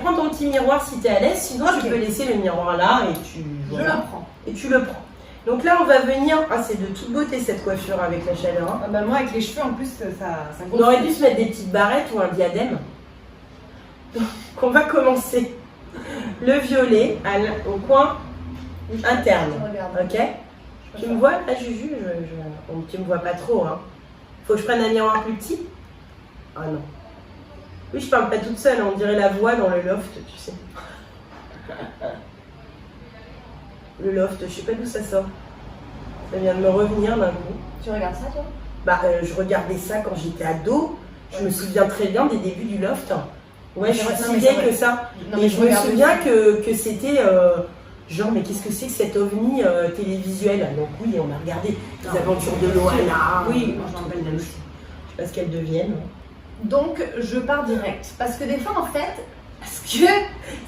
prends ton petit miroir si tu es à l'aise, sinon tu peux laisser le miroir là et tu... Voilà. Je le prends. Et tu le prends. Donc là, on va venir... Ah, c'est de toute beauté cette coiffure avec la chaleur. Hein. Ah bah moi, avec les cheveux, en plus, ça on aurait dû se mettre des petites barrettes ou un diadème. Donc, on va commencer le violet au coin interne. Ok? Tu me vois là, Juju? Tu me vois pas trop. Hein. Faut que je prenne un miroir plus petit? Ah non. Oui, je parle pas toute seule, on dirait la voix dans le loft, tu sais. Le loft, je sais pas d'où ça sort. Ça vient de me revenir d'un coup. Tu regardes ça, toi? Bah, je regardais ça quand j'étais ado. Je me souviens très bien des débuts du loft. Ouais, je suis si vieille que ça. Et je me souviens que c'était genre, mais qu'est-ce que c'est que cet ovni télévisuel? Donc oui, on a regardé les aventures de Loana. Oui, moi je m'en rappelle même. Je sais pas ce qu'elles deviennent. Donc, je pars direct. Parce que des fois, en fait,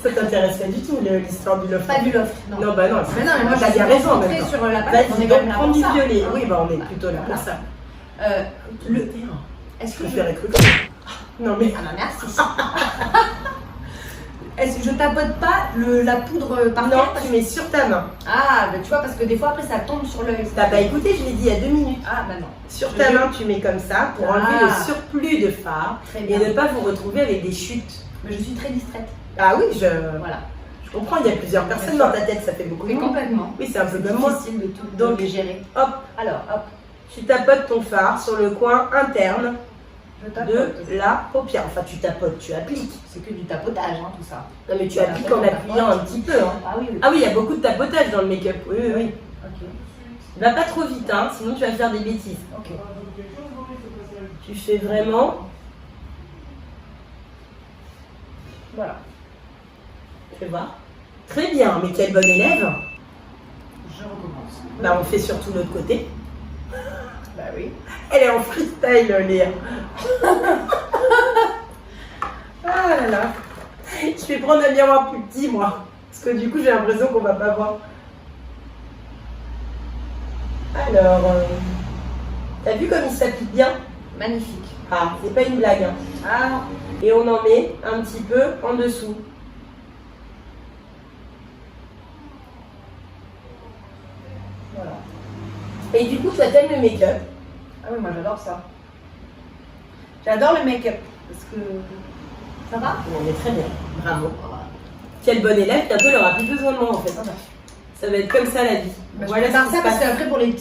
ça t'intéresse pas du tout l'histoire du loft? Pas du loft, non. Non, bah non, mais moi t'as bien raison. Sur la palette, on est quand même là pour ça. Violet. Oui, bah on est plutôt là pour ça. Le terrain. Est-ce que je vais Non mais. Ah bah merci. Est-ce que je tapote pas la poudre par terre? Non, tu mets sur ta main. Ah, bah tu vois, parce que des fois après ça tombe sur l'œil. T'as pas écouté, je l'ai dit il y a 2 minutes. Ah, bah non. Sur ta main, tu mets comme ça pour enlever le surplus de fard et ne pas vous retrouver avec des chutes. Mais je suis très distraite. Ah oui, Voilà. Je comprends, il y a plusieurs personnes dans ta tête, ça fait beaucoup de monde. Complètement. Oui, c'est un peu comme moi. Difficile de tout donc, de gérer. Hop. Alors, hop. Tu tapotes ton fard sur le coin interne de la paupière. Enfin, tu tapotes, tu appliques. C'est que du tapotage, hein, tout ça. Non, mais tu appliques en appuyant un petit peu. Hein. Ah oui, oui. Ah oui, il y a beaucoup de tapotage dans le make-up. Oui, oui, oui. Ok. Va pas trop vite, hein, sinon tu vas faire des bêtises. Ok. Tu fais vraiment. Voilà. Fais voir. Très bien, mais quelle bonne élève. Je recommence. Bah, on fait surtout l'autre côté. Bah oui. Elle est en freestyle, Léa. Ah là là. Je vais prendre un miroir plus petit, moi. Parce que du coup, j'ai l'impression qu'on va pas voir. Alors, t'as vu comme il s'applique bien? Magnifique. Ah, c'est pas une blague. Hein. Ah. Et on en met un petit peu en dessous. Voilà. Et du coup, toi, t'aimes le make-up? Ah oui, moi j'adore ça. J'adore le make-up. Parce que. Ça va? On est très bien. Bravo. Quelle bonne élève, bientôt elle aura plus besoin de moi en fait. Ça va être comme ça la vie. Bah, voilà, ça parce qu'après pour les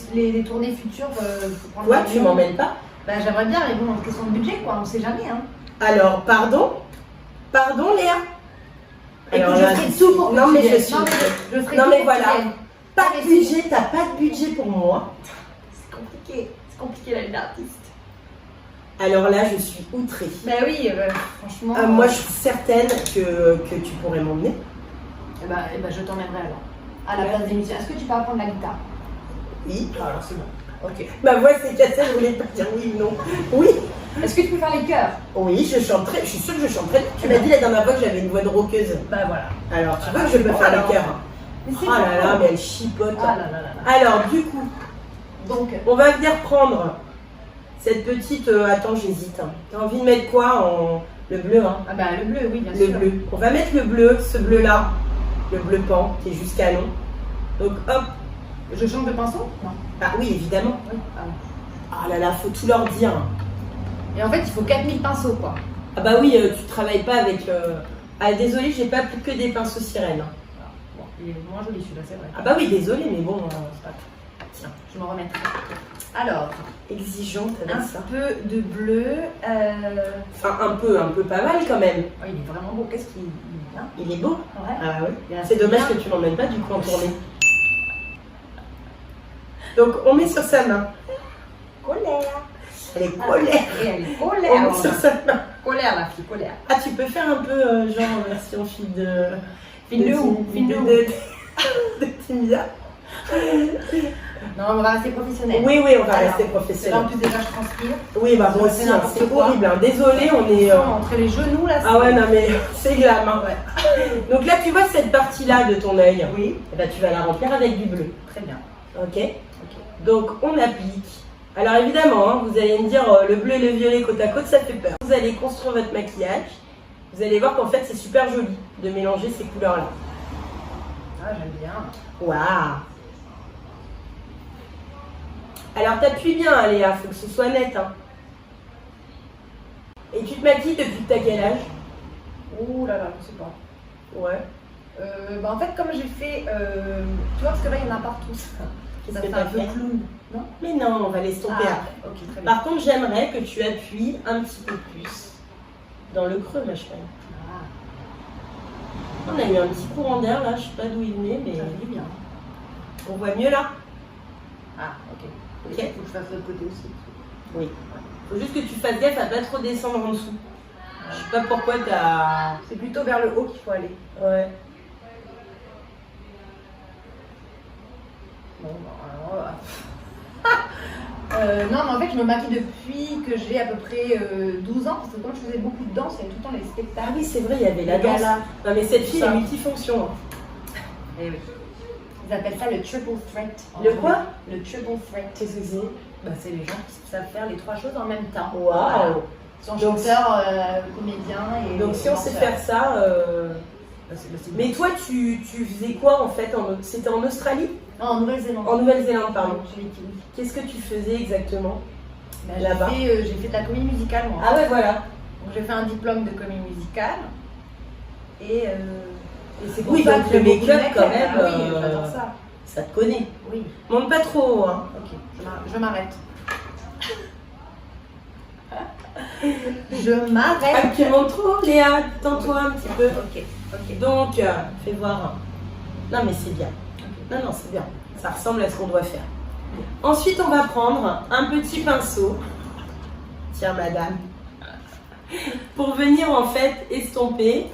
tournées futures, faut prendre. Toi, tu m'emmènes pas? Bah j'aimerais bien, mais bon, question de budget quoi, on sait jamais. Hein. Alors, pardon? Pardon Léa? Alors, je ferai tout pour que non, tu mais viennes. je suis. Je ferai non, tout mais pour voilà. que tu viennes. Pas de budget, t'as pas de budget pour moi. C'est compliqué. C'est compliqué la vie d'artiste. Alors là, je suis outrée. Bah oui, franchement. Moi, je suis certaine que tu pourrais m'emmener. Eh ben, je t'emmènerai alors. À la place des musiciens. Est-ce que tu peux apprendre la guitare? Oui. Alors c'est bon. Ok. Ma voix s'est cassée, je voulais pas dire oui ou non. Oui. Est-ce que tu peux faire les chœurs? Oui, je chanterai. Je suis sûre que je chanterai. Tu m'as dit la dernière fois que j'avais une voix de rockeuse. Bah voilà. Alors, tu vois que je peux faire les chœurs. Oh là là, mais elle chipote. Ah là là là. Alors, du coup, donc, on va venir prendre cette petite. Attends, j'hésite. T'as envie de mettre quoi en. Le bleu, hein? Ah bah le bleu, oui, bien le sûr. Le bleu. On va mettre le bleu, ce bleu-là. Le bleu pan, qui est juste canon. Donc, hop. Je change de pinceau? Non. Ah oui, évidemment. Oui. Ah là là, faut tout leur dire. Et en fait, il faut 4000 pinceaux, quoi. Ah bah oui, tu travailles pas avec. Ah, désolé, j'ai pas plus que des pinceaux sirènes. Bon, il est moins joli celui-là, c'est vrai. Ah bah oui, désolé, mais bon, c'est pas. Tiens, je me remettrai. Alors, exigeante avec ça. Un peu de bleu. Enfin, un peu pas mal quand même. Oh, il est vraiment beau. Qu'est-ce qu'il est bien? Il est beau. Ouais. Ah oui. C'est dommage que tu l'emmènes pas du coup en tournée. Donc on met sur sa main. Colère. Elle est colère. Et elle est colère. On met sur sa main. Colère la fille, colère. Ah, tu peux faire un peu genre version fille de. Fille de où? Fille de Timia. Non, on va rester professionnel. Oui, on va rester professionnel. En plus, déjà, je transpire. Oui, bah moi aussi, c'est horrible. Hein. Désolée, on est. Entre les genoux, là. Ah ouais, non, mais c'est glam. Hein. Ouais. Donc là, tu vois cette partie-là de ton œil. Oui. Et bah, tu vas la remplir avec du bleu. Très bien. Ok. Donc, on applique. Alors, évidemment, hein, vous allez me dire le bleu et le violet côte à côte, ça fait peur. Vous allez construire votre maquillage Vous allez voir qu'en fait, c'est super joli de mélanger ces couleurs-là. Ah, j'aime bien. Waouh! Alors, t'appuies bien, hein, Léa, faut que ce soit net. Hein. Et tu te maquilles depuis que t'as quel âge? Ouh là là, je sais pas. Ouais. En fait, comme j'ai fait, tu vois, parce que là, il y en a partout. Qu'est-ce Ça que fait t'as un peu fait? clown, non? Mais non, on va l'estomper après. Ok, très bien. Par contre, j'aimerais que tu appuies un petit peu plus dans le creux, ma chérie. Ah, On a eu un petit courant d'air là, je sais pas d'où il venait, mais ça fait du bien. on voit mieux là. Ah, ok. Ok. Il faut que je fasse l'autre côté aussi. Oui. Faut juste que tu fasses gaffe à pas trop descendre en dessous. Je sais pas pourquoi t'as. C'est plutôt vers le haut qu'il faut aller. Ouais. Bon, non, mais en fait, je me maquille depuis que j'ai à peu près 12 ans, parce que comme je faisais beaucoup de danse, il y avait tout le temps les Ah spectacles. oui, c'est vrai, il y avait la Les danse. galas. Non mais cette fille Ça. est multifonction. Hein. Eh oui. Ils appellent ça le triple threat. Le quoi? Le triple threat. Qu'est-ce que c'est? C'est les gens qui savent faire les 3 choses en même temps. Waouh! Ils sont Donc, chanteurs, comédiens et. Donc si on sait danseurs. faire ça. Mais toi, tu faisais quoi en fait C'était en Australie? Non, en Nouvelle-Zélande. En Nouvelle-Zélande, pardon. Chez les Kiwis. Qu'est-ce que tu faisais exactement? Ben, Là-bas. j'ai fait de la comédie musicale, moi. Ah ouais, voilà. Donc j'ai fait un diplôme de comédie musicale. Et c'est pour Oui, ça donc que le j'aime beaucoup make-up, quand make-up. même, Ah oui, j'adore ça. Ça te connaît. Oui, Monte pas trop haut, hein. ok, je m'arrête. Je Ah, m'arrête. tu montes trop, Léa, tends-toi un petit peu. Ok, ok. Donc, fais voir. Non, mais c'est bien. Non, non, c'est bien. Ça ressemble à ce qu'on doit faire. Ensuite, on va prendre un petit pinceau. Tiens, madame. Pour venir en fait estomper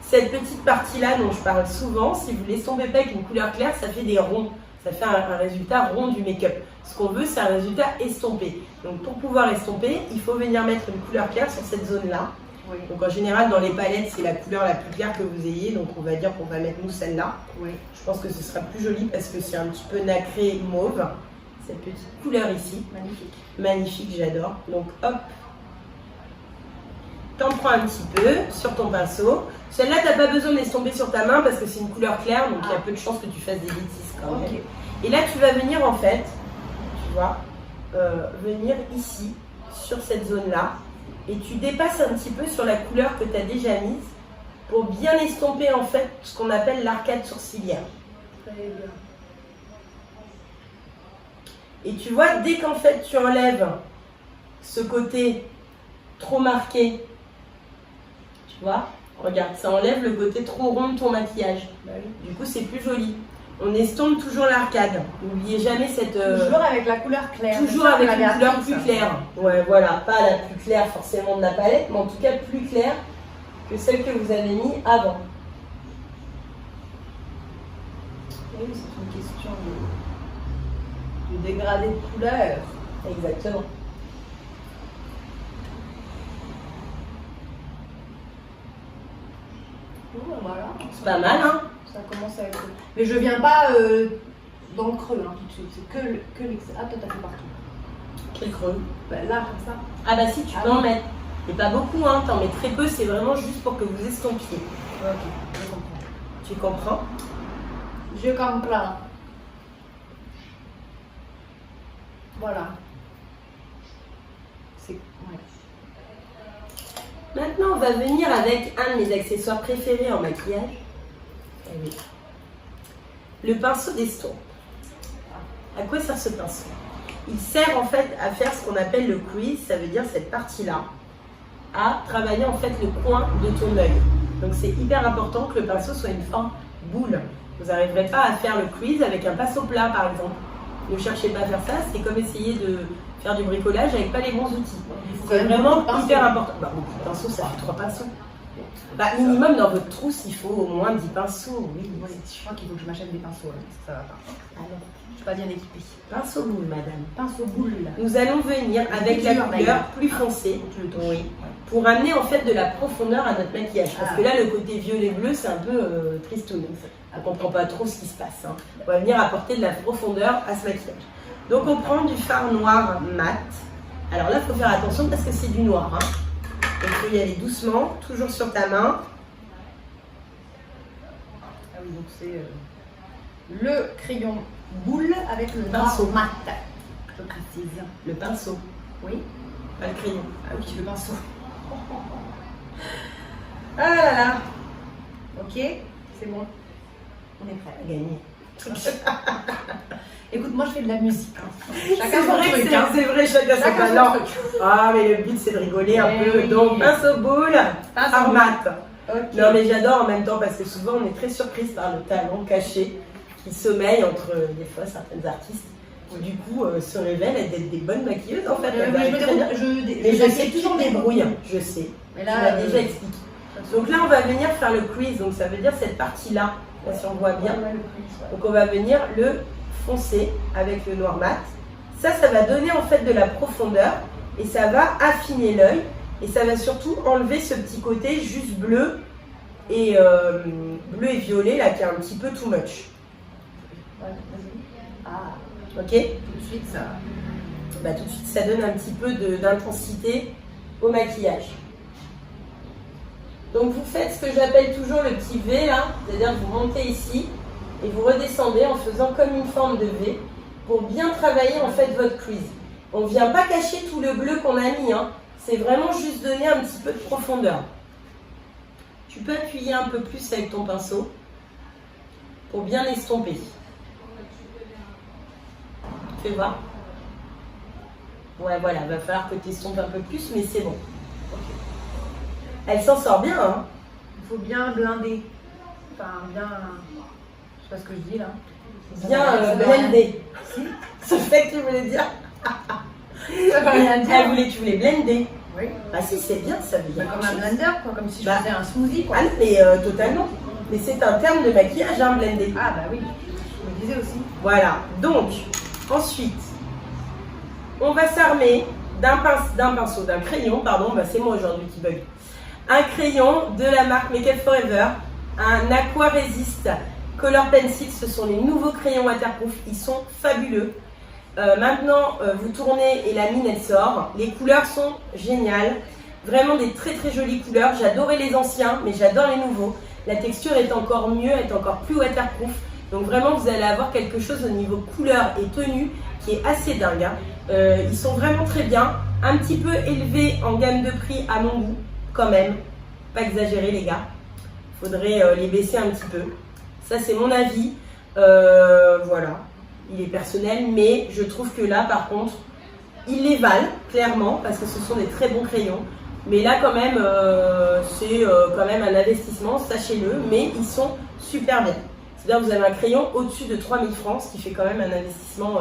cette petite partie-là dont je parle souvent. Si vous ne l'estompez pas avec une couleur claire, ça fait des ronds. Ça fait un résultat rond du make-up. Ce qu'on veut, c'est un résultat estompé. Donc, pour pouvoir estomper, il faut venir mettre une couleur claire sur cette zone-là. Oui, Donc en général dans les palettes c'est la couleur la plus claire que vous ayez, donc on va dire qu'on va mettre nous celle-là. oui. Je pense que ce sera plus joli parce que c'est un petit peu nacré mauve. Cette petite couleur ici, Magnifique. magnifique, j'adore. Donc hop, t'en prends un petit peu sur ton pinceau. Celle-là t'as pas besoin d'estomper sur ta main parce que c'est une couleur claire, donc il y a peu de chances que tu fasses des bêtises quand même. Ok. Et là tu vas venir en fait, tu vois, venir ici sur cette zone-là. Et tu dépasses un petit peu sur la couleur que tu as déjà mise pour bien estomper en fait ce qu'on appelle l'arcade sourcilière. Très bien. Et tu vois, dès qu'en fait tu enlèves ce côté trop marqué, tu vois, regarde, ça enlève le côté trop rond de ton maquillage. Bah oui. Du coup, c'est plus joli. On estompe toujours l'arcade. N'oubliez jamais cette... Toujours avec la couleur claire. Toujours Ça, on avec l'avait une couleur appris, plus ça. claire. Ouais, voilà, pas la plus claire forcément de la palette, mais en tout cas plus claire que celle que vous avez mis avant. Oui, c'est une question de dégradé de couleur. Exactement. Voilà. C'est pas mal, hein? Ça commence à être. Mais je viens pas dans le creux hein, tout de suite. C'est que les. Ah, toi, t'as fait partout. Quel creux. Là, comme ça. Ah bah si, tu Ah peux oui. en mettre. Mais pas beaucoup, hein, t'en mets très peu, c'est vraiment juste pour que vous estompiez. Ok, je comprends. Tu comprends? Je comprends. Voilà. C'est. Ouais. Maintenant, on va venir avec un de mes accessoires préférés en maquillage. Eh oui. Le pinceau d'estompe. À quoi sert ce pinceau? Il sert en fait à faire ce qu'on appelle le crease, ça veut dire cette partie-là, à travailler en fait le coin de ton œil. Donc c'est hyper important que le pinceau soit une forme boule. Vous n'arriverez pas à faire le crease avec un pinceau plat par exemple. Ne cherchez pas à faire ça, c'est comme essayer de faire du bricolage avec pas les bons outils. C'est vraiment hyper important. Bah, beaucoup de pinceaux, ça fait 3 pinceaux. Bah, minimum dans votre trousse, il faut au moins 10 pinceaux. Oui, Oui, je crois qu'il faut que je m'achète des pinceaux là, parce que ça va pas. Alors, Je suis pas bien équipée. pinceau boule, madame. Pinceau boule là. Nous allons venir avec la dur, couleur d'ailleurs. plus foncée. Tu le touches. Oui. Pour amener en fait de la profondeur à notre maquillage. Parce que là, le côté violet-bleu, c'est un peu tristoun. On ne comprend pas trop ce qui se passe. Hein. On va venir apporter de la profondeur à ce maquillage. Donc, on prend du fard noir mat. Alors là, il faut faire attention parce que c'est du noir. Hein. il faut y aller doucement, toujours sur ta main. Ah oui, donc c'est le crayon boule avec le pinceau mat. Je précise. Le pinceau. Oui. Pas le crayon. Ah oui, le pinceau. Ah là là. Ok, c'est bon. On est prêt. Gagné. Écoute, moi je fais de la musique. Hein. Chacun son truc. C'est vrai, chacun son talent. Ah, mais le but c'est de rigoler un peu. Oui. Donc, pinceau boule, armat. Okay. Non, mais j'adore en même temps parce que souvent on est très surprise par le talent caché qui sommeille entre des fois certaines artistes qui du coup se révèlent être des bonnes maquilleuses en fait. Mais je sais toujours les brouilles, je sais. Mais tu là, m'as déjà expliqué. Donc là on va venir faire le crease, donc ça veut dire cette partie-là, si on voit bien. Donc on va venir le foncer avec le noir mat. Ça va donner en fait de la profondeur et ça va affiner l'œil. Et ça va surtout enlever ce petit côté juste bleu et violet là qui est un petit peu too much. Ah, Ok. tout de suite ça. Bah, tout de suite ça donne un petit peu d'intensité au maquillage. Donc vous faites ce que j'appelle toujours le petit V là, c'est-à-dire que vous montez ici et vous redescendez en faisant comme une forme de V pour bien travailler en fait votre crease. On ne vient pas cacher tout le bleu qu'on a mis, hein. C'est vraiment juste donner un petit peu de profondeur. Tu peux appuyer un peu plus avec ton pinceau pour bien estomper. Fais voir. Ouais, voilà, va falloir que tu estompes un peu plus, mais c'est bon. Okay. Elle s'en sort bien, hein. Il faut bien blinder. Enfin, bien. Je sais pas ce que je dis là. Bien blender. C'est ce que tu voulais dire. Ça veut rien dire. Tu voulais blender. Oui. Ah si, c'est bien, ça veut dire. Comme un blender, quoi, comme si je faisais un smoothie, quoi. Ah mais totalement. Mais c'est un terme de maquillage, hein, blender. Ah bah oui, je me disais aussi. Voilà. Donc, ensuite, on va s'armer d'un crayon, pardon, bah c'est moi aujourd'hui qui bug. Un crayon de la marque Make Up For Ever, un Aqua Resist Color Pencil, ce sont les nouveaux crayons waterproof, ils sont fabuleux. Maintenant, vous tournez et la mine elle sort. Les couleurs sont géniales, vraiment des très très jolies couleurs. J'adorais les anciens, mais j'adore les nouveaux. La texture est encore mieux, est encore plus waterproof. Donc vraiment, vous allez avoir quelque chose au niveau couleur et tenue qui est assez dingue. Hein. Ils sont vraiment très bien, un petit peu élevés en gamme de prix à mon goût, quand même. Pas exagérer les gars. Faudrait les baisser un petit peu. Ça c'est mon avis. Voilà. Il est personnel, mais je trouve que là, par contre, ils les valent, clairement, parce que ce sont des très bons crayons. Mais là, quand même, c'est quand même un investissement, sachez-le, mais ils sont super bien. C'est-à-dire que vous avez un crayon au-dessus de 3000 francs, ce qui fait quand même un investissement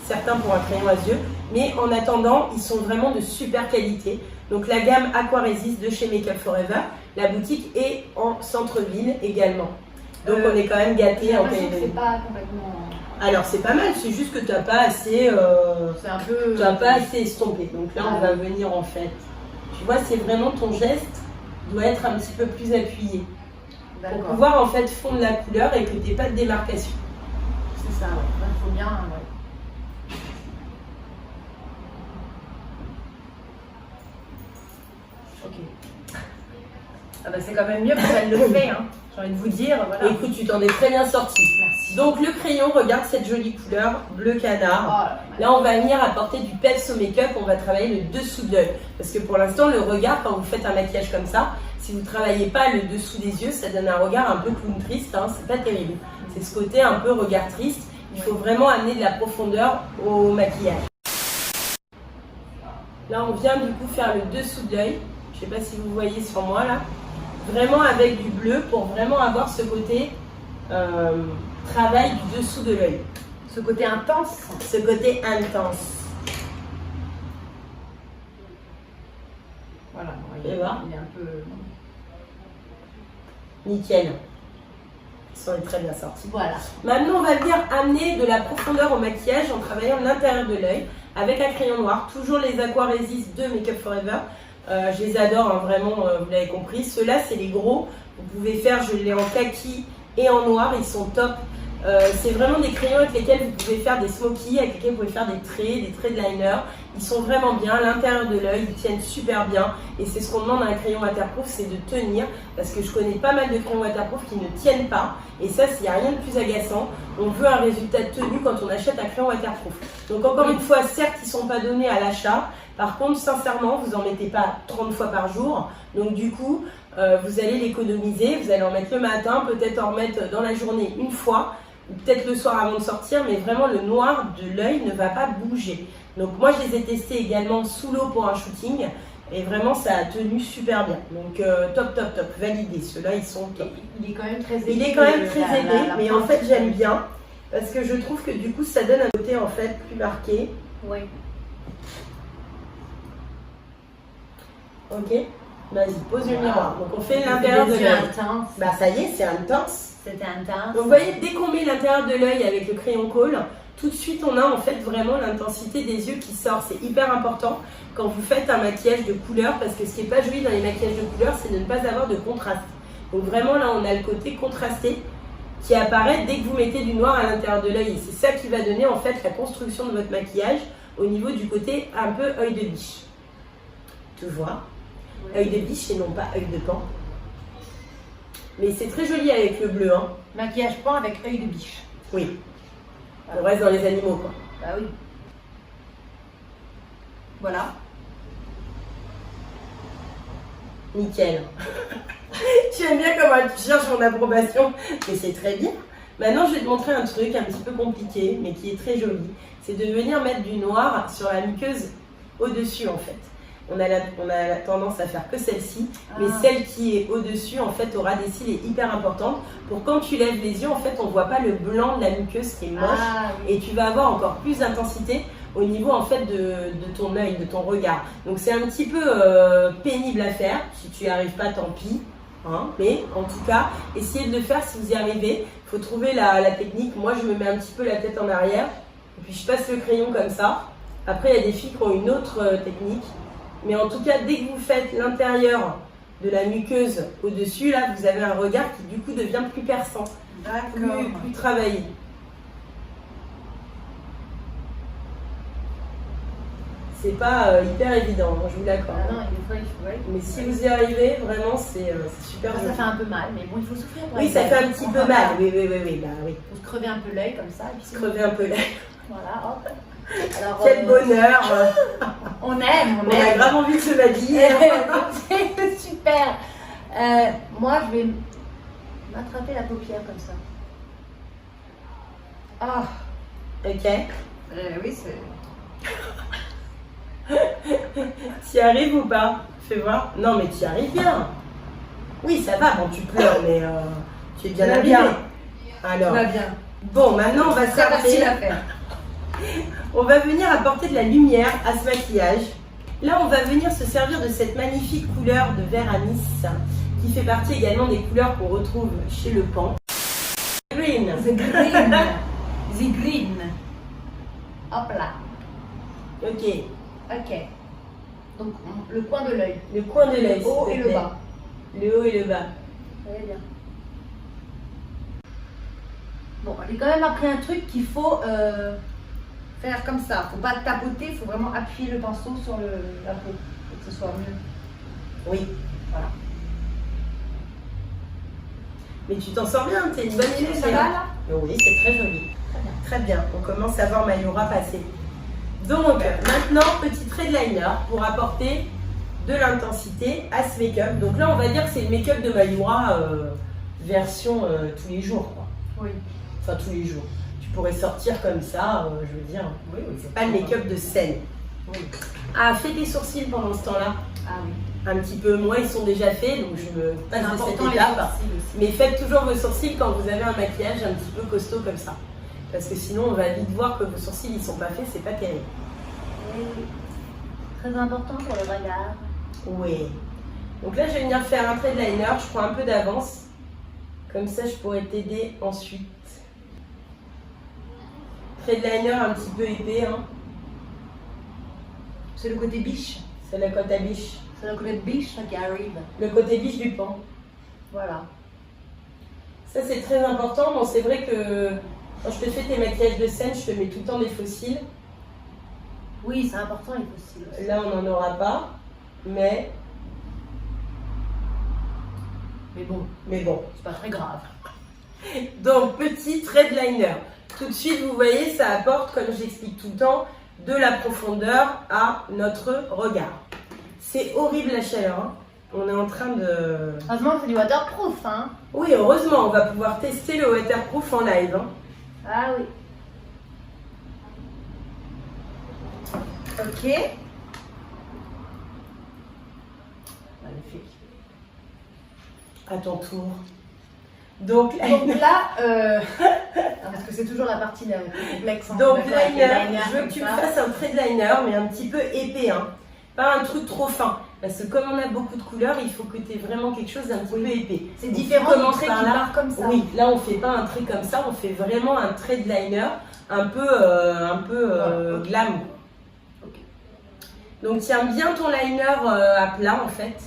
certain pour un crayon à yeux. Mais en attendant, ils sont vraiment de super qualité. Donc la gamme Aqua Resist de chez Make Up For Ever, la boutique est en centre-ville également. Donc on est quand même gâtés en Télévision. C'est pas complètement... Alors c'est pas mal, c'est juste que tu n'as pas assez, c'est un peu... pas assez estompé. Donc là on va venir en fait, tu vois, c'est vraiment ton geste doit être un petit peu plus appuyé. Pour pouvoir en fait fondre la couleur et que tu n'aies pas de démarcation. C'est ça, ouais. Il faut bien... Ouais. Ok. Ah bah c'est quand même mieux parce qu'elle le fait, hein. J'ai envie de vous dire, voilà. Écoute, tu t'en es très bien sorti. Merci. Donc le crayon, regarde cette jolie couleur, bleu canard. Oh, là, on va venir apporter du peps au make-up, on va travailler le dessous de l'œil. Parce que pour l'instant, le regard, quand vous faites un maquillage comme ça, si vous ne travaillez pas le dessous des yeux, ça donne un regard un peu clown triste, hein, c'est pas terrible. C'est ce côté un peu regard triste. Il faut vraiment amener de la profondeur au maquillage. Là, on vient du coup faire le dessous de l'œil. Je sais pas si vous voyez sur moi là. Vraiment avec du bleu pour vraiment avoir ce côté travail du dessous de l'œil. Ce côté intense. Ce côté intense. Voilà. Il est un peu... Nickel. Ils sont très bien sortis. Voilà. Maintenant, on va venir amener de la profondeur au maquillage en travaillant l'intérieur de l'œil avec un crayon noir. Toujours les Aqua Resist de Make Up For Ever. Je les adore, hein, vraiment, vous l'avez compris. Ceux-là, c'est les gros. Vous pouvez faire, je l'ai en kaki et en noir. Ils sont top. C'est vraiment des crayons avec lesquels vous pouvez faire des smokies, avec lesquels vous pouvez faire des traits de liner. Ils sont vraiment bien, l'intérieur de l'œil, ils tiennent super bien. Et c'est ce qu'on demande à un crayon waterproof, c'est de tenir. Parce que je connais pas mal de crayons waterproof qui ne tiennent pas. Et ça, s'il n'y a rien de plus agaçant, on veut un résultat de tenue quand on achète un crayon waterproof. Donc encore une fois, certes, ils ne sont pas donnés à l'achat. Par contre, sincèrement, vous n'en mettez pas 30 fois par jour. Donc du coup, vous allez l'économiser. Vous allez en mettre le matin, peut-être en remettre dans la journée une fois. Peut-être le soir avant de sortir, mais vraiment le noir de l'œil ne va pas bouger. Donc moi je les ai testés également sous l'eau pour un shooting et vraiment ça a tenu super bien. Donc top, validé. Ceux-là ils sont top. Il est quand même très épais. Il est quand même très épais, mais en fait j'aime bien parce que je trouve que du coup ça donne un côté en fait plus marqué. Oui. Ok, vas-y, pose le miroir. Donc on fait l'intérieur de l'œil. Bah ça y est, c'est intense. C'était intense. Donc vous voyez, dès qu'on met l'intérieur de l'œil avec le crayon colle, tout de suite on a en fait vraiment l'intensité des yeux qui sort. C'est hyper important quand vous faites un maquillage de couleur parce que ce qui n'est pas joli dans les maquillages de couleur, c'est de ne pas avoir de contraste. Donc vraiment là on a le côté contrasté qui apparaît dès que vous mettez du noir à l'intérieur de l'œil. Et c'est ça qui va donner en fait la construction de votre maquillage au niveau du côté un peu œil de biche. Tu vois, œil de biche et non pas œil de pan. Mais c'est très joli avec le bleu. Hein. Maquillage pan avec œil de biche. Oui. On reste dans les animaux, quoi. Bah oui. Voilà. Nickel. Tu aimes bien comment tu cherches mon approbation, mais c'est très bien. Maintenant, je vais te montrer un truc un petit peu compliqué, mais qui est très joli. C'est de venir mettre du noir sur la muqueuse au-dessus, en fait. On a la tendance à faire que celle-ci, mais celle qui est au-dessus, en fait, aura des cils hyper importantes. Pour quand tu lèves les yeux, en fait, on ne voit pas le blanc de la muqueuse qui est moche. Et tu vas avoir encore plus d'intensité au niveau, en fait, de ton œil, de ton regard. Donc, c'est un petit peu pénible à faire. Si tu n'y arrives pas, tant pis. Hein. Mais, en tout cas, essayez de le faire si vous y arrivez. Il faut trouver la technique. Moi, je me mets un petit peu la tête en arrière. Et puis, je passe le crayon comme ça. Après, il y a des filles qui ont une autre technique. Mais en tout cas, dès que vous faites l'intérieur de la muqueuse au-dessus, là, vous avez un regard qui du coup devient plus perçant, plus travaillé. C'est pas hyper évident, hein, je vous l'accorde. Ah non, il faut. Mais si vous y arrivez, vraiment, c'est super bien. Ça fait un peu mal, mais bon, il faut souffrir. Oui, ça fait un petit peu mal. Oui. Bah, oui. Il faut se crever un peu l'œil comme ça. Et puis crever un peu l'œil. Voilà, hop. Alors, quel bonheur. On aime. On a grave envie de se m'habiller. C'est super. Moi, je vais m'attraper la paupière comme ça. Ah. Ok. Oui, c'est... T'y arrives ou pas? Fais voir. Non, mais t'y arrives bien. Oui, ça va. Bon, tu pleures, mais tu es bien arrivé. Alors. Ça va bien. Bon, maintenant, on va C'est facile à faire. On va venir apporter de la lumière à ce maquillage. Là, on va venir se servir de cette magnifique couleur de vert anis qui fait partie également des couleurs qu'on retrouve chez Le Pan. Green. The green. The green. Hop là. Ok. Donc, le coin de l'œil. Le coin de l'œil. Le haut et le bas. Le haut et le bas. Très bien. Bon, j'ai quand même appris un truc qu'il faut faire comme ça. Il ne faut pas tapoter, il faut vraiment appuyer le pinceau sur la peau pour que ce soit mieux. Oui. Voilà. Mais tu t'en sors bien, t'es une bonne idée. Ça va là? Oui, c'est très joli. Très bien. On commence à voir Mayura passer. Donc, maintenant, petit trait de liner pour apporter de l'intensité à ce make-up. Donc là, on va dire que c'est le make-up de Mayura version tous les jours, quoi. Oui. Enfin, tous les jours. Tu pourrais sortir comme ça, je veux dire. Oui, c'est pas le make-up de scène. Oui. Ah, fais tes sourcils pendant ce temps-là. Ah oui. Un petit peu. Moi, ils sont déjà faits, donc je me passe de cette les étape. sourcils aussi. Mais faites toujours vos sourcils quand vous avez un maquillage un petit peu costaud comme ça. Parce que sinon, on va vite voir que vos sourcils, ils sont pas faits, c'est pas terrible. Oui. Très important pour le regard. Oui. Donc là, je vais venir faire un trait de liner. Je prends un peu d'avance. Comme ça, je pourrais t'aider ensuite. Trait de liner un petit peu épais. Hein. C'est le côté biche. C'est le côté biche. C'est le côté biche qui arrive. Le côté biche du pan. Voilà. Ça, c'est très important. Bon, c'est vrai que Quand je te fais tes maquillages de scène, je te mets tout le temps des faux cils. Oui, c'est important les faux cils. Là, on n'en aura pas, mais bon, c'est pas très grave. Donc, petit trait de liner. Tout de suite, vous voyez, ça apporte, comme j'explique tout le temps, de la profondeur à notre regard. C'est horrible la chaleur. Hein. On est en train de... Heureusement, c'est du waterproof. Hein. Oui, heureusement, on va pouvoir tester le waterproof en live. Hein. Ah oui. Ok. Magnifique. À ton tour. Donc là, parce que c'est toujours la partie la plus complexe. Hein, donc liner, je veux que tu me fasses un trait de liner, mais un petit peu épais. Hein. Pas un truc trop fin. Parce que comme on a beaucoup de couleurs, il faut que tu aies vraiment quelque chose d'un petit peu épais. C'est différent du trait qui part comme ça. Oui, là on fait pas un trait comme ça, on fait vraiment un trait de liner un peu glam. Okay. Donc tiens bien ton liner à plat en fait.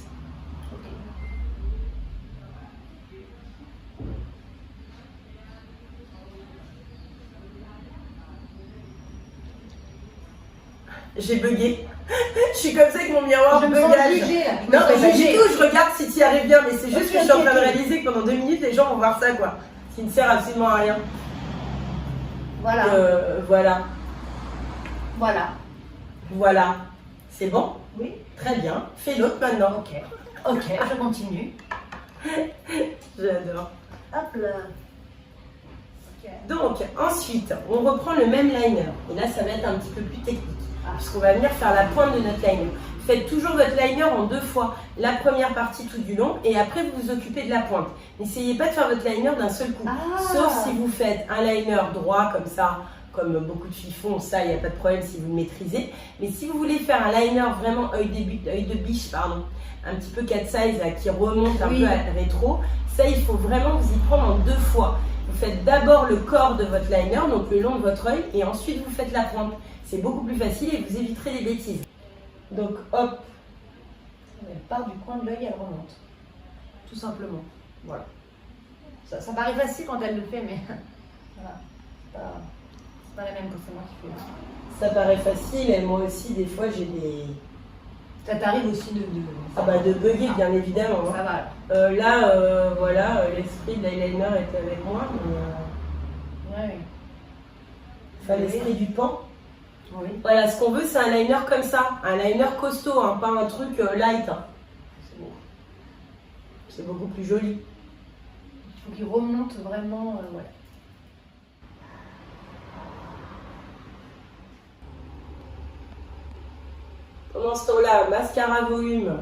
J'ai bugué. Je suis comme ça avec mon miroir. Je me sens jugée, là. Non, mais pas du tout. Je regarde si tu y arrives bien, mais c'est juste que je suis en train de réaliser que pendant 2 minutes, les gens vont voir ça, quoi. Ce qui ne sert absolument à rien. Voilà. Voilà. Voilà. Voilà. C'est bon? Oui. Très bien. Fais l'autre maintenant. Ok. Ok, je continue. J'adore. Hop là. Okay. Donc, ensuite, on reprend le même liner. Et là, ça va être un petit peu plus technique. Puisqu'on va venir faire la pointe de notre liner. Faites toujours votre liner en 2 fois. La première partie tout du long et après vous vous occupez de la pointe. N'essayez pas de faire votre liner d'un seul coup. Sauf si vous faites un liner droit comme ça, comme beaucoup de filles font, ça il n'y a pas de problème si vous le maîtrisez. Mais si vous voulez faire un liner vraiment œil de biche, pardon, un petit peu cat size là, qui remonte un peu à rétro, ça il faut vraiment vous y prendre en 2 fois. Vous faites d'abord le corps de votre liner, donc le long de votre œil, et ensuite vous faites la pointe. C'est beaucoup plus facile et vous éviterez les bêtises. Donc hop, elle part du coin de l'œil, elle remonte. Tout simplement. Voilà. Ça paraît facile quand elle le fait, mais voilà. C'est pas la même que c'est moi qui fais. Ça paraît facile et moi aussi des fois j'ai des... Ça t'arrive aussi de... Ah bah de bugger bien évidemment. Ça va. Là, voilà, l'esprit de l'eyeliner était avec moi. Mais, ouais. Enfin, l'esprit du pan. Oui. Voilà, ce qu'on veut, c'est un liner comme ça, un liner costaud, hein, pas un truc light. Hein. C'est beau. C'est beaucoup plus joli. Il faut qu'il remonte vraiment, ouais. Pendant ce temps-là, mascara volume.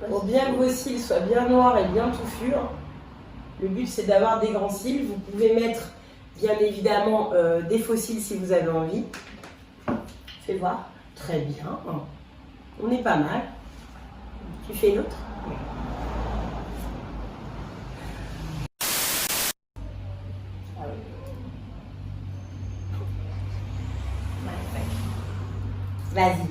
Pour bien que vos cils soient bien noirs et bien touffus. Hein. Le but, c'est d'avoir des grands cils. Vous pouvez mettre bien évidemment des faux cils si vous avez envie. Fais voir. Très bien. On est pas mal. Tu fais une autre? Vas-y.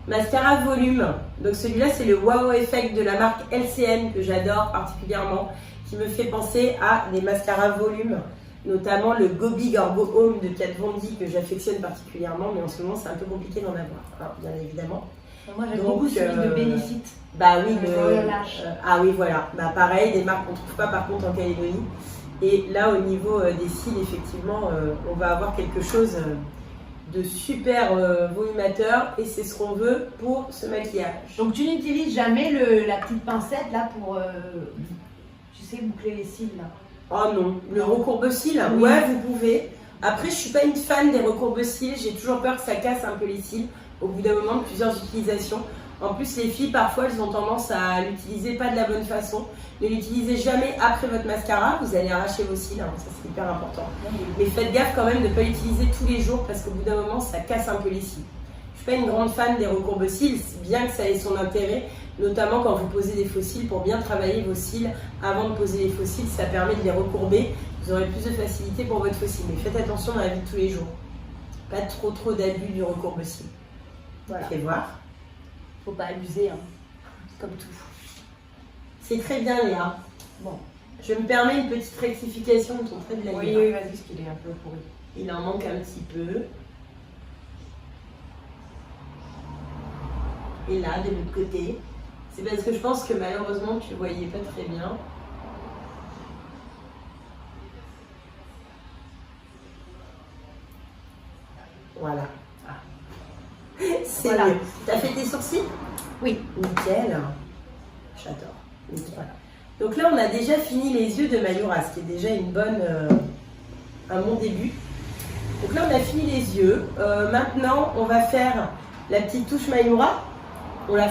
Mascara volume. Donc celui-là, c'est le Wow Effect de la marque LCN que j'adore particulièrement, qui me fait penser à des mascaras volume, notamment le Go Big or Go Home de Kat Von D que j'affectionne particulièrement, mais en ce moment, c'est un peu compliqué d'en avoir, hein, bien évidemment. Moi, j'aime beaucoup celui de Benefit. Bah oui, ah oui, voilà. Bah pareil, des marques qu'on ne trouve pas par contre en Calédonie. Et là, au niveau des cils, effectivement, on va avoir quelque chose de super volumateur et c'est ce qu'on veut pour ce maquillage. Donc tu n'utilises jamais la petite pincette là pour tu sais boucler les cils là? Oh non, le recourbe-cils, oui. Ouais, vous pouvez. Après, je suis pas une fan des recourbe-cils, j'ai toujours peur que ça casse un peu les cils au bout d'un moment de plusieurs utilisations. En plus, les filles, parfois, elles ont tendance à l'utiliser pas de la bonne façon. Ne l'utilisez jamais après votre mascara, vous allez arracher vos cils, hein, ça c'est hyper important. Mais faites gaffe quand même de ne pas l'utiliser tous les jours parce qu'au bout d'un moment, ça casse un peu les cils. Je suis pas une grande fan des recourbe-cils, bien que ça ait son intérêt, notamment quand vous posez des faux cils, pour bien travailler vos cils avant de poser les faux cils, ça permet de les recourber. Vous aurez plus de facilité pour votre faux cils. Mais faites attention dans la vie de tous les jours. Pas trop d'abus du recourbe-cils. Voilà. Fais voir. Faut pas abuser, hein. Comme tout. C'est très bien, Léa. Bon. Je me permets une petite rectification de ton trait de la Oui, oui, vas-y, parce qu'il est un peu pourri. Il en manque un petit peu. Et là, de l'autre côté. C'est parce que je pense que malheureusement, tu ne voyais pas très bien. Voilà. Ah. C'est Voilà. mieux. T'as fait tes sourcils? Oui. Nickel. J'adore. Nickel. Voilà. Donc là, on a déjà fini les yeux de Mayura, ce qui est déjà un bon début. Donc là, on a fini les yeux. Maintenant, on va faire la petite touche Mayura. On l'a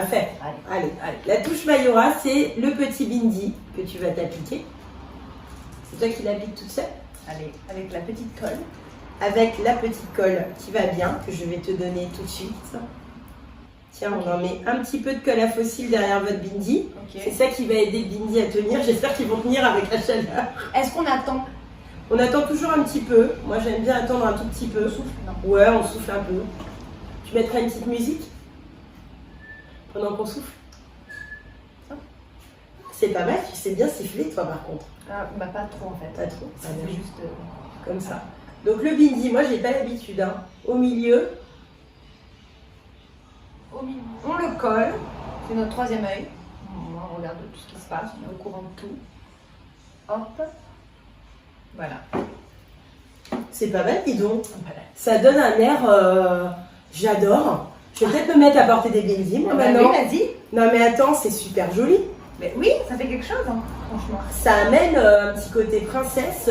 fait. Allez. La touche Mayura, c'est le petit bindi que tu vas t'appliquer. C'est toi qui l'appliques toute seule? Allez, avec la petite colle. Avec la petite colle qui va bien, que je vais te donner tout de suite. Tiens, on en met un petit peu de colle à fossile derrière votre bindi. Okay. C'est ça qui va aider le bindi à tenir. J'espère qu'ils vont tenir avec la chaleur. Est-ce qu'on attend? On attend toujours un petit peu. Moi, j'aime bien attendre un tout petit peu. On souffle? Non. Ouais, on souffle un peu. Tu mettras une petite musique pendant qu'on souffle? C'est pas mal, tu sais bien siffler, toi, par contre. Ah, bah pas trop en fait. Pas trop? Ça fait juste... Comme ça. Donc le bindi, moi, j'ai pas l'habitude. Hein. Au milieu. On le colle. C'est notre troisième œil. On regarde tout ce qui se passe. On est au courant de tout. Hop. Voilà. C'est pas mal, dis donc. Voilà. Ça donne un air... J'adore. Je vais peut-être me mettre à porter des bindis, moi, maintenant. Oui, vas-y. Non, mais attends, c'est super joli. Mais oui, ça fait quelque chose, hein, franchement. Ça amène un petit côté princesse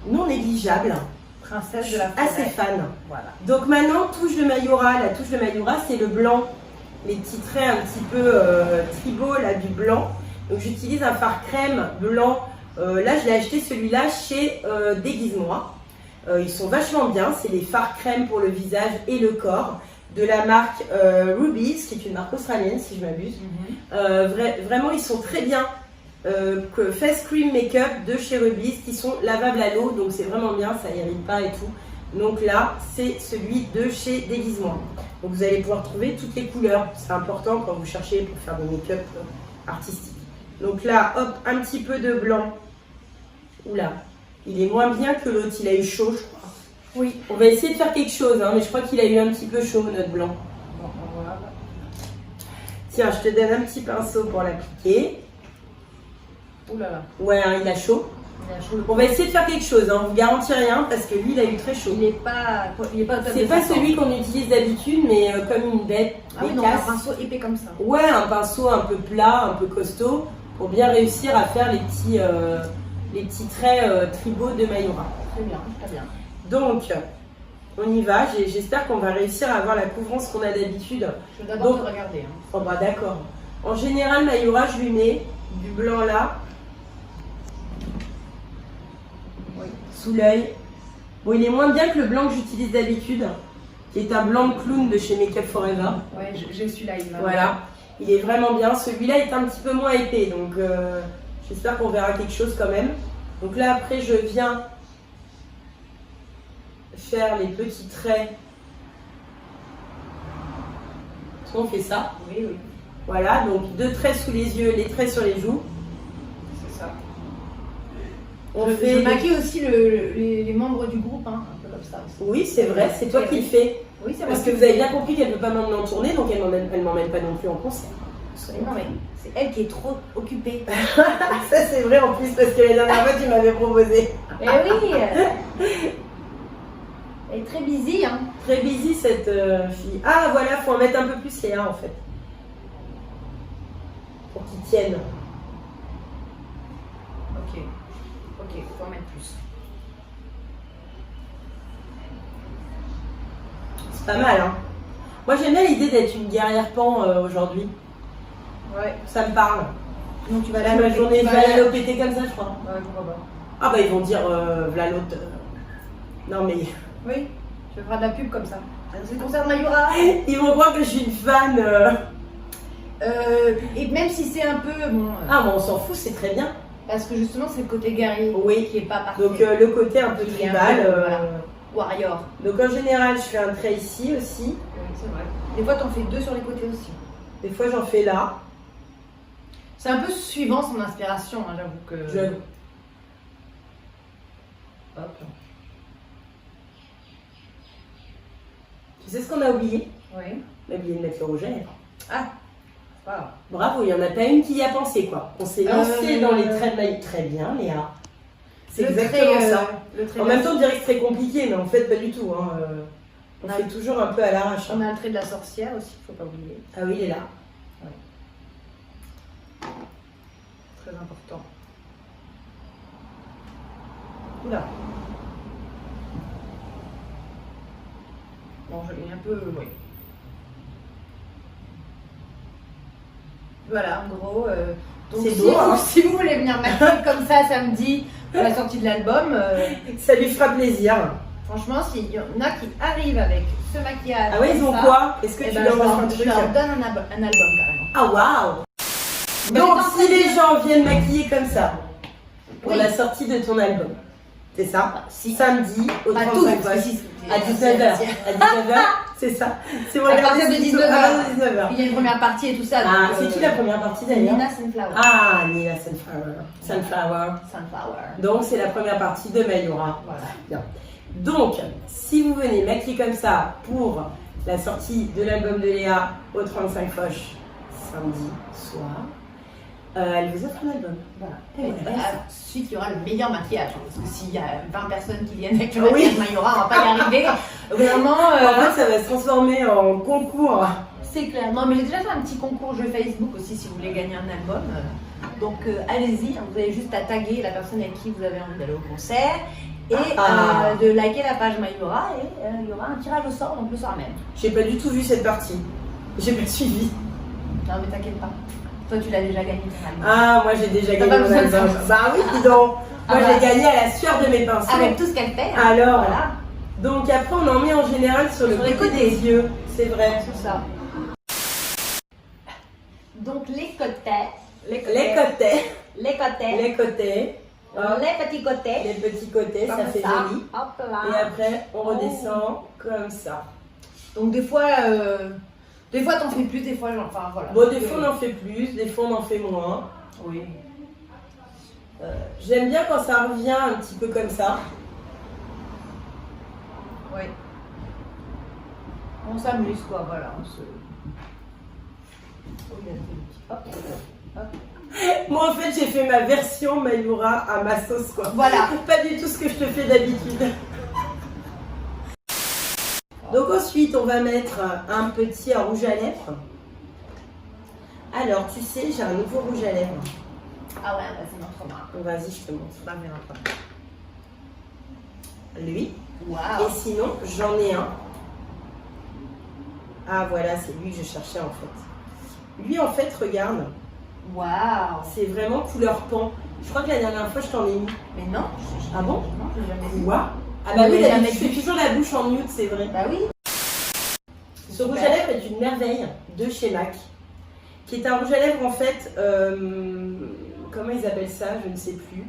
non négligeable. Princesse de la forêt. Assez fan. Voilà. Donc maintenant, touche de Mayura. La touche de Mayura, c'est le blanc. Les petits traits un petit peu tribaux là, du blanc. Donc j'utilise un fard crème blanc. Là, je l'ai acheté celui-là chez Déguise-moi. Ils sont vachement bien. C'est les fards crème pour le visage et le corps. De la marque Rubies, qui est une marque australienne si je m'abuse. Vraiment, ils sont très bien. Face Cream Makeup de chez Rubies, qui sont lavables à l'eau, donc c'est vraiment bien, ça irrite pas et tout. Donc là, c'est celui de chez Déguise-moi. Donc vous allez pouvoir trouver toutes les couleurs. C'est important quand vous cherchez pour faire des make-up artistiques. Donc là, hop, un petit peu de blanc. Oula, il est moins bien que l'autre, il a eu chaud, je crois. Oui. On va essayer de faire quelque chose, hein, mais je crois qu'il a eu un petit peu chaud, notre blanc. Bon, voilà. Tiens, je te donne un petit pinceau pour l'appliquer. Ouh là là. Ouais, hein, il a chaud. Il a chaud. On va essayer de faire quelque chose, hein. On vous garantit rien parce que lui, il a eu très chaud. Il n'est pas au top. C'est pas celui qu'on utilise d'habitude, mais comme une bête. Ah oui, donc un pinceau épais comme ça. Ouais, un pinceau un peu plat, un peu costaud, pour bien réussir à faire les petits traits tribaux de Mayura. Très bien, très bien. Donc, on y va. J'espère qu'on va réussir à avoir la couvrance qu'on a d'habitude. Je vais d'abord te regarder. Hein. Oh bah d'accord. En général, Mayura, je lui mets du blanc là. Oui. Sous l'œil. Bon, il est moins bien que le blanc que j'utilise d'habitude, qui est un blanc de clown de chez Make Up Forever. Ouais, j'ai celui-là. Voilà. Il est vraiment bien. Celui-là est un petit peu moins épais, donc j'espère qu'on verra quelque chose quand même. Donc là, après, je viens faire les petits traits. On fait ça. Oui, oui. Voilà, donc 2 traits sous les yeux, les traits sur les joues. C'est ça. Je maquille aussi les membres du groupe, hein, un peu comme ça aussi. Oui, c'est vrai, c'est toi qui le fais. Oui, c'est Parce que vous avez bien compris qu'elle ne peut pas m'emmener en tournée, donc elle m'emmène pas non plus en concert. Non, mais c'est elle qui est trop occupée. Ça, c'est vrai en plus, parce que la dernière fois, tu m'avais proposé. Eh oui. Elle est très busy, hein. Très busy, cette fille. Ah, voilà, faut en mettre un peu plus là, en fait. Pour qu'ils tiennent. Ok, faut en mettre plus. C'est pas mal, hein. Moi, j'aime bien l'idée d'être une guerrière pan aujourd'hui. Ouais. Ça me parle. Donc tu vas Là, ma journée, je vais aller péter comme ça, je crois. Ouais, pourquoi pas. Ah bah, ils vont dire, v'là l'autre. Non, mais... Oui, je ferai de la pub comme ça. C'est le concert de Mayura. Ils vont croire que je suis une fan. Et même si c'est un peu... Bon, Ah, mais on s'en fout, c'est très bien. parce que justement, c'est le côté guerrier Oui. qui est pas parfait. Donc, le côté un peu Il est un tribal. peu, voilà. Warrior. Donc, en général, je fais un trait ici aussi. Oui, c'est vrai. Des fois, t'en fais 2 sur les côtés aussi. Des fois, j'en fais là. C'est un peu suivant son inspiration, hein, j'avoue que. J'avoue. Hop. Tu sais ce qu'on a oublié? Oui. On a oublié de mettre le rouge à lèvres. Ah, c'est pas grave. Bravo, il n'y en a pas une qui y a pensé, quoi. On s'est lancé dans les traits de maillot. Très bien, Léa. C'est exactement ça. Le trait En même temps, on dirait que c'est très compliqué, mais en fait, pas du tout. Hein. On fait toujours un peu à l'arrache. On a le trait de la sorcière aussi, il ne faut pas oublier. Ah oui, il est là. Très important. Oula. Bon, je l'ai un peu. Oui. Voilà, en gros. Donc C'est si, beau, hein. si vous voulez venir maquiller comme ça samedi pour la sortie de l'album, Ça lui fera plaisir. franchement, s'il y en a qui arrivent avec ce maquillage. Ah ouais, ils ont comme ça, quoi? Est-ce que eh tu ben, leur je offres un leur truc? donne un album carrément. Ah waouh! Mais Donc, attends, si les gens viennent maquiller comme ça pour Oui. la sortie de ton album, c'est ça? Si. Samedi au Pas 35 tous, poches, si, à 19h. À 19h, c'est ça. C'est À partir de 19h. 19h. Il y a une première partie et tout ça. Ah, donc, c'est qui la première partie d'ailleurs? Nina Sunflower. Ah, Nina Sunflower. Sunflower. Sunflower. Donc, c'est la première partie de Mayura. Voilà. Bien. Donc, si vous venez maquiller comme ça pour la sortie de l'album de Léa au 35 poches samedi soir, elle vous offre un album. Voilà. Et voilà. Ensuite, il y aura le meilleur maquillage. hein, Parce que s'il y a 20 personnes qui viennent avec le Oui. maquillage Mayura, on va pas y arriver. Vraiment, En fait, ça va se transformer en concours. c'est clair. Non, mais j'ai déjà fait un petit concours jeu Facebook aussi si vous voulez gagner un album. Donc, allez-y. Vous avez juste à taguer la personne avec qui vous avez envie d'aller au concert. Et de liker la page Mayura. Et il y aura un tirage au sort, donc le soir même. J'ai pas du tout vu cette partie. J'ai pas suivi. Non, mais t'inquiète pas. Toi, tu l'as déjà gagné ton album. Ah, moi j'ai déjà T'as gagné pas mon besoin de album. ça. Bah oui, dis donc. Ah Moi bah. j'ai gagné à la sueur de mes pinceaux. Avec tout ce qu'elle fait. hein. Alors, Voilà. donc après on en met en général sur le Sur les côté côtés. des yeux. C'est vrai. C'est ça. Donc, les côtés. Les côtés. Les côtés. Les côtés. Hop. Les petits côtés. Les petits côtés, ça Comme fait ça. joli. Hop là. Et après, on redescend comme ça. Donc des fois t'en fais plus, des fois genre, enfin voilà. Bon, des fois on en fait plus, des fois on en fait moins. Oui. J'aime bien quand ça revient un petit peu comme ça. Oui. On s'amuse quoi, voilà. On se. Oh, il a fait le petit. Hop, hop. Moi en fait j'ai fait ma version Mayura à ma sauce quoi. Voilà. Pas du tout ce que je te fais d'habitude. Donc ensuite on va mettre un petit rouge à lèvres. Alors tu sais j'ai un nouveau rouge à lèvres. Ah ouais, vas-y, montre-moi. Vas-y je te montre. Bah, mais montre-moi. Lui. Waouh. Et sinon j'en ai un. Ah voilà c'est lui que je cherchais en fait. Lui en fait regarde. Waouh. C'est vraiment couleur pan. Je crois que la dernière fois je t'en ai mis. Mais non. Ah bon? Non, j'ai jamais vu. Quoi? Ah bah oui, Mais jamais d'habitude, je fais toujours la bouche en nude, c'est vrai. Bah oui. Ce rouge à lèvres est une merveille de chez MAC, qui est un rouge à lèvres en fait, comment ils appellent ça, je ne sais plus.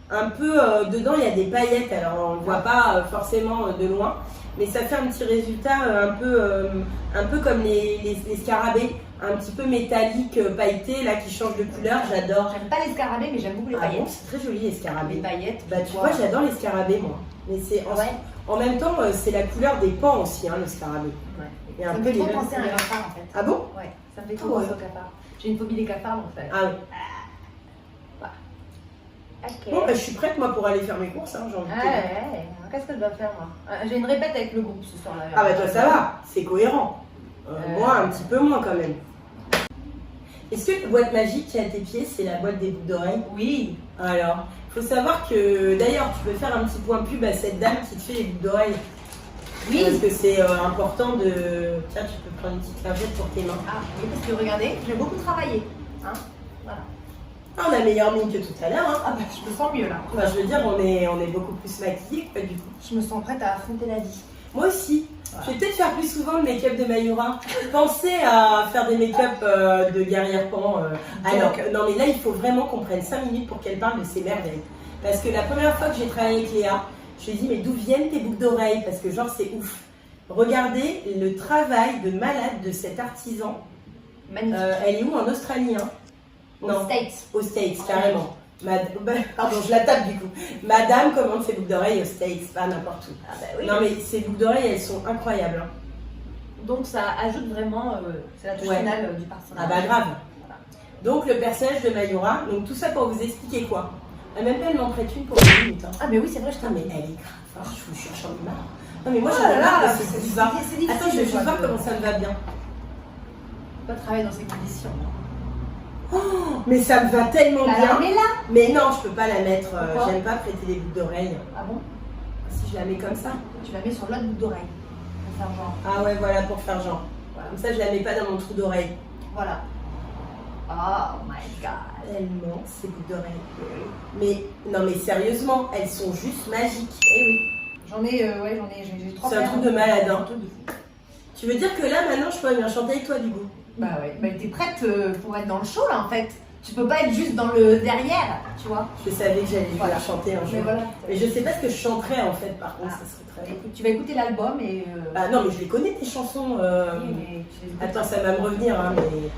Un peu, dedans il y a des paillettes, alors on ne voit pas forcément de loin, mais ça fait un petit résultat un peu comme les scarabées, un petit peu métallique, pailleté, là qui change de couleur, j'adore. J'aime pas les scarabées, mais j'aime beaucoup les Ah bon, paillettes. c'est très joli les scarabées. Les paillettes. Bah tu vois, j'adore les scarabées moi. Mais c'est Ouais. en même temps, c'est la couleur des pans aussi, hein, le scarabée. Ouais. Il y a Ça un me peu fait les trop mêmes penser à un couleurs. cafard en fait. Ah bon? Ouais, ça me fait Ah trop ouais. penser au cafard. J'ai une phobie des cafards donc ça. Ah oui. Ok. Bon, bah, je suis prête moi pour aller faire mes courses, hein, j'ai envie de te dire. Ouais. Qu'est-ce que je dois faire moi? J'ai une répète avec le groupe ce soir-là. Ah bah toi ça va, c'est cohérent. Moi un petit peu moins quand même. Est-ce que la boîte magique qui est à tes pieds, c'est la boîte des boucles d'oreilles? Oui. Alors, il faut savoir que d'ailleurs tu peux faire un petit point pub à cette dame qui te fait les boucles d'oreilles. Oui. Parce que c'est important de... Tiens, tu peux prendre une petite lingette pour tes mains. Ah oui, parce que regardez, j'ai beaucoup travaillé. Hein, voilà. Ah, on a meilleure mine que tout à l'heure. Hein. Ah bah je me sens mieux là. Enfin, je veux dire, on est beaucoup plus maquillés que pas du tout. Je me sens prête à affronter la vie. Moi aussi. Voilà. Je vais peut-être faire plus souvent le make-up de Mayura. Pensez à faire des make-up de guerrière pan. Alors, non mais là, il faut vraiment qu'on prenne 5 minutes pour qu'elle parle de ses merveilles. Parce que la première fois que j'ai travaillé avec Léa, je lui ai dit, mais d'où viennent tes boucles d'oreilles? Parce que genre, c'est ouf. Regardez le travail de malade de cet artisan. Magnifique. Elle est où? En Australie, hein. Non. Aux States. Aux States, carrément. Pardon, je la tape du coup. Madame commande ses boucles d'oreilles aux States, pas n'importe où. Ah bah oui. Non mais ces boucles d'oreilles, elles sont incroyables. Hein. Donc ça ajoute vraiment, c'est la touche finale du personnage. Ah bah grave. Donc le personnage de Mayura, donc tout ça pour vous expliquer quoi. Même pas elle m'en prête une pour 2 minutes. Hein. Ah mais oui, c'est vrai, je mais elle est grave. Enfin, je vous cherche en marre. Non mais moi j'en ai marre de ces divas. Attends, je vais juste voir comment ça me va bien. Pas travailler dans ces conditions. Oh, mais ça me va tellement bien. Alors mets-la. Mais non, je peux pas la mettre. J'aime pas prêter les boucles d'oreilles. Ah bon? Si je la mets comme ça. Tu la mets sur l'autre boucle d'oreille. Pour faire genre. Ah ouais, voilà, pour faire genre. Voilà. Comme ça, je la mets pas dans mon trou d'oreille. Voilà. Oh my god. Tellement ces boucles d'oreilles. Mais non, mais sérieusement, elles sont juste magiques. Eh oui. J'en ai, j'ai 3 C'est un truc de malade, hein. Un truc de fou. Tu veux dire que là, maintenant, je pourrais bien chanter avec toi, du coup? Bah ouais. Bah t'es prête pour être dans le show là en fait. Tu peux pas être juste dans le derrière, tu vois. Je savais que j'allais pouvoir chanter un jour. Mais voilà. Mais je sais pas ce que je chanterais en fait, par contre, ça serait très. Écoute, tu vas écouter l'album et. Ah non, mais je les connais tes chansons. Oui, mais tu les écoutes. Attends, ça va me revenir, hein, mais.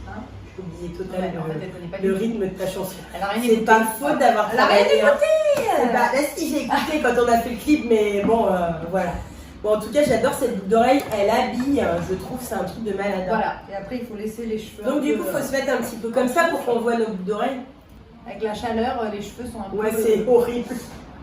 Hein? J'ai oublié totalement Ouais, en fait, elle connaît pas le du tout. rythme de ta chanson. Elle a rien C'est écouté. pas faute d'avoir Elle a rien travaillé. Hein. écouté. C'est pas. Là, si j'ai écouté quand on a fait le clip, mais bon, voilà. Bon, en tout cas, j'adore cette boucle d'oreille. Elle habille, je trouve, c'est un truc de malade. Voilà. Et après, il faut laisser les cheveux. Donc, du coup, il faut se mettre un petit peu comme ça pour qu'on voit nos boucles d'oreilles. Avec la chaleur, les cheveux sont un peu. Ouais, c'est horrible.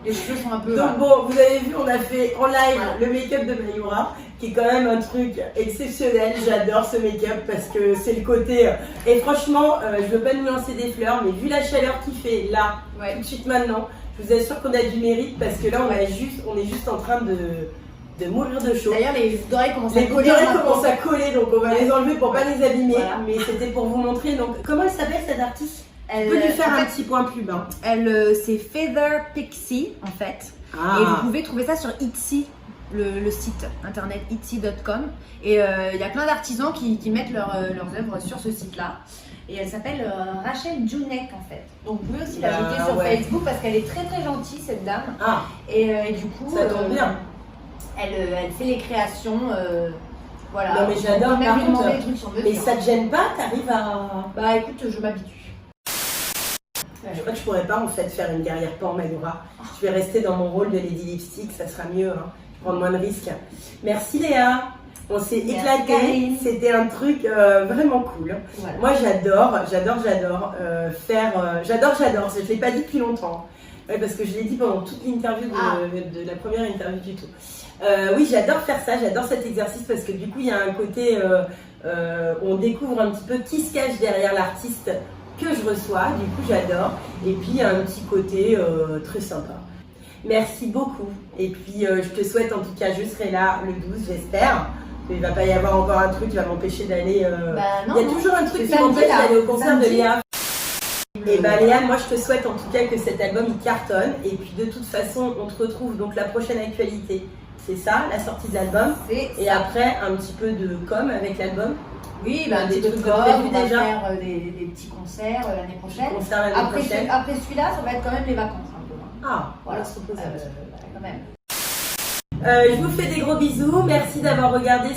Les cheveux sont un peu. Donc bon, vous avez vu, on a fait en live le make-up de Mayura, qui est quand même un truc exceptionnel. J'adore ce make-up parce que c'est le côté... Et franchement, je veux pas nous lancer des fleurs, mais vu la chaleur qu'il fait là, tout de suite maintenant, je vous assure qu'on a du mérite parce que là, on est juste en train de mourir de chaud. D'ailleurs, les boucles d'oreilles commencent à Les coller. boucles d'oreilles commencent à coller, donc on va les enlever pour pas les abîmer. Voilà. Mais c'était pour vous montrer. Donc, comment elle s'appelle cette artiste? Elle, Tu peux lui faire un petit point pub. Hein. C'est Feather Pixie en fait. Ah. Et vous pouvez trouver ça sur Etsy, le site internet etsy.com. Et il y a plein d'artisans qui mettent leurs œuvres sur ce site-là. Et elle s'appelle Rachel Junek en fait. Donc vous pouvez aussi l'ajouter sur Facebook parce qu'elle est très très gentille cette dame. Ah. Et du coup, ça tombe bien. Elle fait les créations. Voilà. Non mais j'adore. Même Par lui demander contre, des trucs sur mesure. mais ça te gêne pas? T'arrives à... Bah écoute, je m'habitue. Je crois que je pourrais pas en fait faire une carrière pan Mayura. Je vais rester dans mon rôle de Lady Lipstick, ça sera mieux, hein. Prendre moins de risques. Merci Léa, on s'est éclaté, c'était un truc vraiment cool. Voilà. Moi j'adore faire, j'adore, je l'ai pas dit depuis longtemps, ouais, parce que je l'ai dit pendant toute l'interview de la première interview du tout. Oui, j'adore faire ça, j'adore cet exercice parce que du coup il y a un côté, on découvre un petit peu qui se cache derrière l'artiste que je reçois, du coup j'adore, et puis il y a un petit côté très sympa. Merci beaucoup, et puis je te souhaite, en tout cas je serai là le 12 j'espère, il va pas y avoir encore un truc qui va m'empêcher d'aller, il y a toujours un truc qui m'empêche d'aller au concert de Léa. Et bah Léa, moi je te souhaite en tout cas que cet album il cartonne, et puis de toute façon on te retrouve, donc la prochaine actualité c'est ça, la sortie de l'album, et après un petit peu de com avec l'album. Oui, bah, des trucs on va déjà faire des petits concerts l'année prochaine. Après celui-là, ça va être quand même les vacances un peu. Ah, voilà, quand même. Je vous fais des gros bisous. Merci d'avoir regardé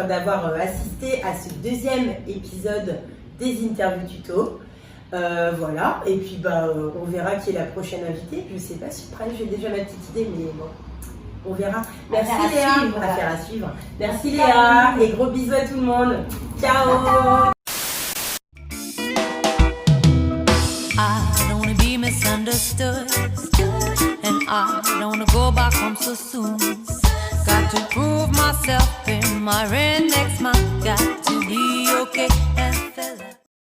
d'avoir assisté à ce deuxième épisode des interviews tuto. Voilà, et puis on verra qui est la prochaine invitée. Je sais pas si j'ai déjà ma petite idée, mais bon. On verra. Merci Léa. Affaire à suivre. Merci Léa. Et gros bisous à tout le monde. Ciao. I don't wanna be misunderstood, and I don't wanna go back home so soon. Got to prove myself in my rednext mind.